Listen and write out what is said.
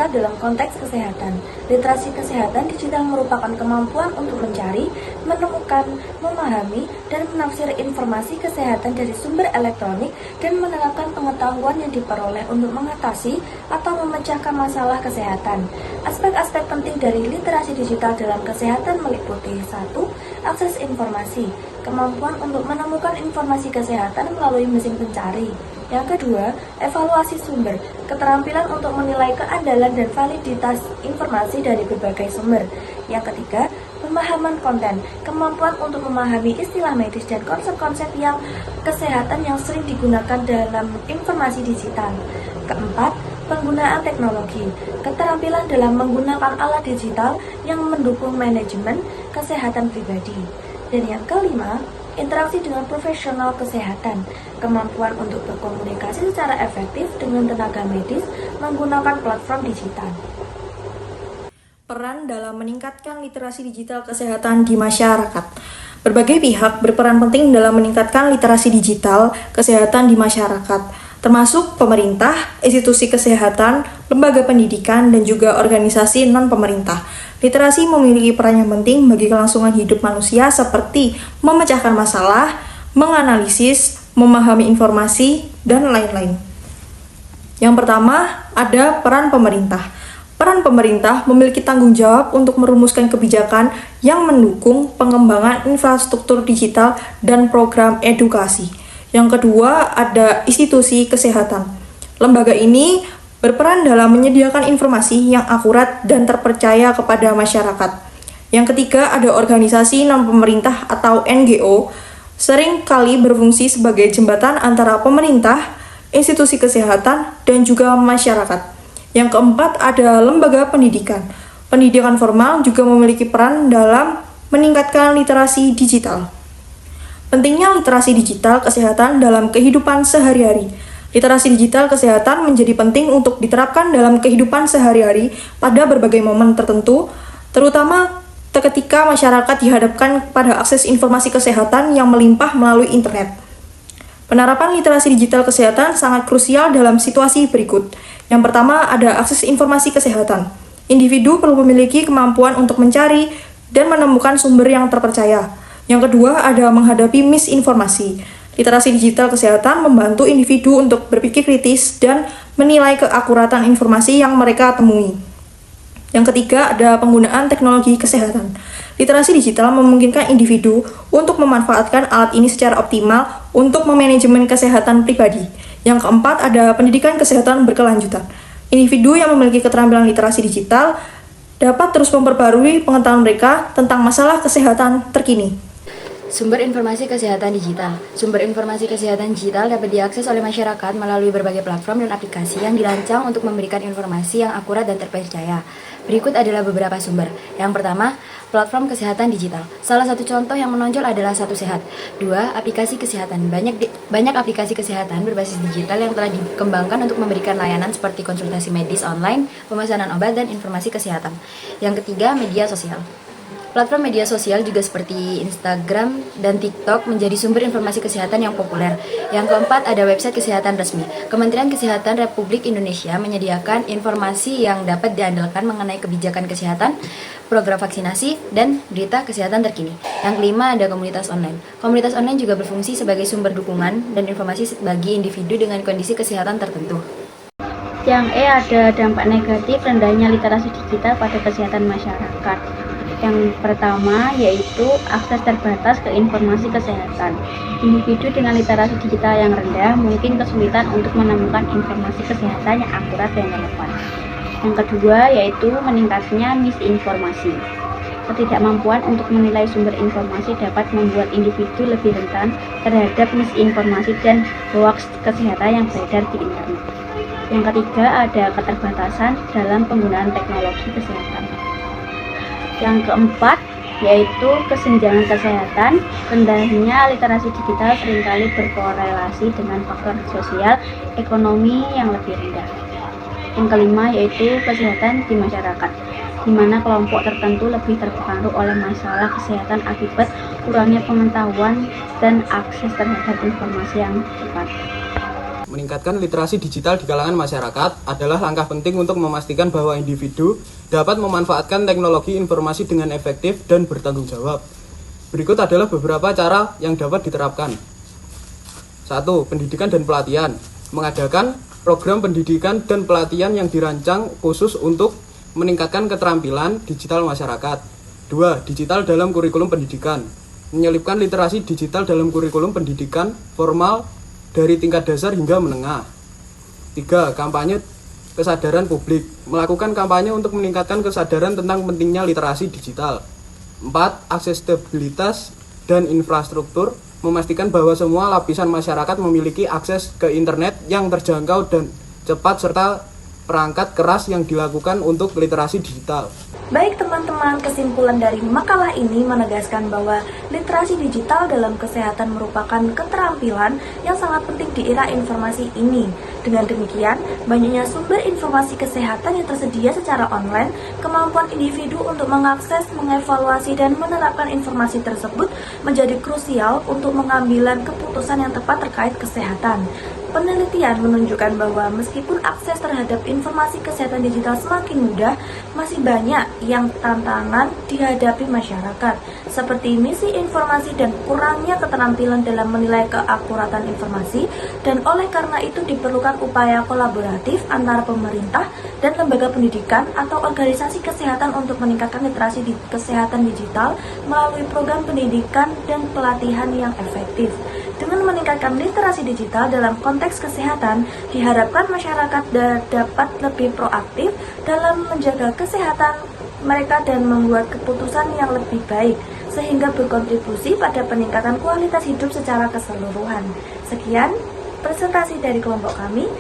digital dalam konteks kesehatan. Literasi kesehatan digital merupakan kemampuan untuk mencari, menemukan, memahami, dan menafsir informasi kesehatan dari sumber elektronik dan menerapkan pengetahuan yang diperoleh untuk mengatasi atau memecahkan masalah kesehatan. Aspek-aspek penting dari literasi digital dalam kesehatan meliputi 1. Akses informasi, kemampuan untuk menemukan informasi kesehatan melalui mesin pencari. Yang kedua, evaluasi sumber, keterampilan untuk menilai keandalan dan validitas informasi dari berbagai sumber. Yang ketiga, pemahaman konten, kemampuan untuk memahami istilah medis dan konsep-konsep yang kesehatan yang sering digunakan dalam informasi digital. Keempat, penggunaan teknologi, keterampilan dalam menggunakan alat digital yang mendukung manajemen kesehatan pribadi. Dan yang kelima, interaksi dengan profesional kesehatan, kemampuan untuk berkomunikasi secara efektif dengan tenaga medis menggunakan platform digital. Peran dalam meningkatkan literasi digital kesehatan di masyarakat. Berbagai pihak berperan penting dalam meningkatkan literasi digital kesehatan di masyarakat, termasuk pemerintah, institusi kesehatan, lembaga pendidikan, dan juga organisasi non-pemerintah. Literasi memiliki peran yang penting bagi kelangsungan hidup manusia seperti memecahkan masalah, menganalisis, memahami informasi, dan lain-lain. Yang pertama, ada peran pemerintah. Peran pemerintah memiliki tanggung jawab untuk merumuskan kebijakan yang mendukung pengembangan infrastruktur digital dan program edukasi. Yang kedua, ada institusi kesehatan. Lembaga ini berperan dalam menyediakan informasi yang akurat dan terpercaya kepada masyarakat. Yang ketiga, ada organisasi non-pemerintah atau NGO, sering kali berfungsi sebagai jembatan antara pemerintah, institusi kesehatan, dan juga masyarakat. Yang keempat, ada lembaga pendidikan. Pendidikan formal juga memiliki peran dalam meningkatkan literasi digital. Pentingnya literasi digital kesehatan dalam kehidupan sehari-hari. Literasi digital kesehatan menjadi penting untuk diterapkan dalam kehidupan sehari-hari pada berbagai momen tertentu, terutama ketika masyarakat dihadapkan pada akses informasi kesehatan yang melimpah melalui internet. Penerapan literasi digital kesehatan sangat krusial dalam situasi berikut. Yang pertama, ada akses informasi kesehatan. Individu perlu memiliki kemampuan untuk mencari dan menemukan sumber yang terpercaya. Yang kedua, ada menghadapi misinformasi. Literasi digital kesehatan membantu individu untuk berpikir kritis dan menilai keakuratan informasi yang mereka temui. Yang ketiga, ada penggunaan teknologi kesehatan. Literasi digital memungkinkan individu untuk memanfaatkan alat ini secara optimal untuk memanajemen kesehatan pribadi. Yang keempat, ada pendidikan kesehatan berkelanjutan. Individu yang memiliki keterampilan literasi digital dapat terus memperbarui pengetahuan mereka tentang masalah kesehatan terkini. Sumber informasi kesehatan digital. Sumber informasi kesehatan digital dapat diakses oleh masyarakat melalui berbagai platform dan aplikasi yang dirancang untuk memberikan informasi yang akurat dan terpercaya. Berikut adalah beberapa sumber. Yang pertama, platform kesehatan digital. Salah satu contoh yang menonjol adalah Satu Sehat. 2. Aplikasi kesehatan. Banyak aplikasi kesehatan berbasis digital yang telah dikembangkan untuk memberikan layanan seperti konsultasi medis online, pemesanan obat, dan informasi kesehatan. Yang ketiga, media sosial. Platform media sosial juga seperti Instagram dan TikTok menjadi sumber informasi kesehatan yang populer. Yang keempat, ada website kesehatan resmi. Kementerian Kesehatan Republik Indonesia menyediakan informasi yang dapat diandalkan mengenai kebijakan kesehatan, program vaksinasi, dan berita kesehatan terkini. Yang kelima, ada komunitas online. Komunitas online juga berfungsi sebagai sumber dukungan dan informasi bagi individu dengan kondisi kesehatan tertentu. Yang ada dampak negatif rendahnya literasi digital pada kesehatan masyarakat. Yang pertama yaitu akses terbatas ke informasi kesehatan. Individu dengan literasi digital yang rendah mungkin kesulitan untuk menemukan informasi kesehatan yang akurat dan relevan. Yang kedua yaitu meningkatnya misinformasi. Ketidakmampuan untuk menilai sumber informasi dapat membuat individu lebih rentan terhadap misinformasi dan hoaks kesehatan yang beredar di internet. Yang ketiga ada keterbatasan dalam penggunaan teknologi kesehatan. Yang keempat yaitu kesenjangan kesehatan. Rendahnya literasi digital seringkali berkorelasi dengan faktor sosial ekonomi yang lebih rendah. Yang kelima yaitu kesehatan di masyarakat, di mana kelompok tertentu lebih terpengaruh oleh masalah kesehatan akibat kurangnya pengetahuan dan akses terhadap informasi yang tepat. Meningkatkan literasi digital di kalangan masyarakat adalah langkah penting untuk memastikan bahwa individu dapat memanfaatkan teknologi informasi dengan efektif dan bertanggung jawab. Berikut adalah beberapa cara yang dapat diterapkan. 1. Pendidikan dan pelatihan. Mengadakan program pendidikan dan pelatihan yang dirancang khusus untuk meningkatkan keterampilan digital masyarakat. 2. Digital dalam kurikulum pendidikan. Menyelipkan literasi digital dalam kurikulum pendidikan formal dari tingkat dasar hingga menengah. 3. Kampanye kesadaran publik. Melakukan kampanye untuk meningkatkan kesadaran tentang pentingnya literasi digital. 4. Aksesibilitas dan infrastruktur. Memastikan bahwa semua lapisan masyarakat memiliki akses ke internet yang terjangkau dan cepat serta perangkat keras yang dilakukan untuk literasi digital. Baik teman-teman, kesimpulan dari makalah ini menegaskan bahwa literasi digital dalam kesehatan merupakan keterampilan yang sangat penting di era informasi ini. Dengan demikian, banyaknya sumber informasi kesehatan yang tersedia secara online, kemampuan individu untuk mengakses, mengevaluasi, dan menerapkan informasi tersebut menjadi krusial untuk mengambil keputusan yang tepat terkait kesehatan. Penelitian menunjukkan bahwa meskipun akses terhadap informasi kesehatan digital semakin mudah, masih banyak yang tantangan dihadapi masyarakat, seperti misi informasi dan kurangnya keterampilan dalam menilai keakuratan informasi, dan oleh karena itu diperlukan upaya kolaboratif antara pemerintah dan lembaga pendidikan atau organisasi kesehatan untuk meningkatkan literasi di kesehatan digital melalui program pendidikan dan pelatihan yang efektif. Dengan meningkatkan literasi digital dalam konteks kesehatan, diharapkan masyarakat dapat lebih proaktif dalam menjaga kesehatan mereka dan membuat keputusan yang lebih baik, sehingga berkontribusi pada peningkatan kualitas hidup secara keseluruhan. Sekian presentasi dari kelompok kami.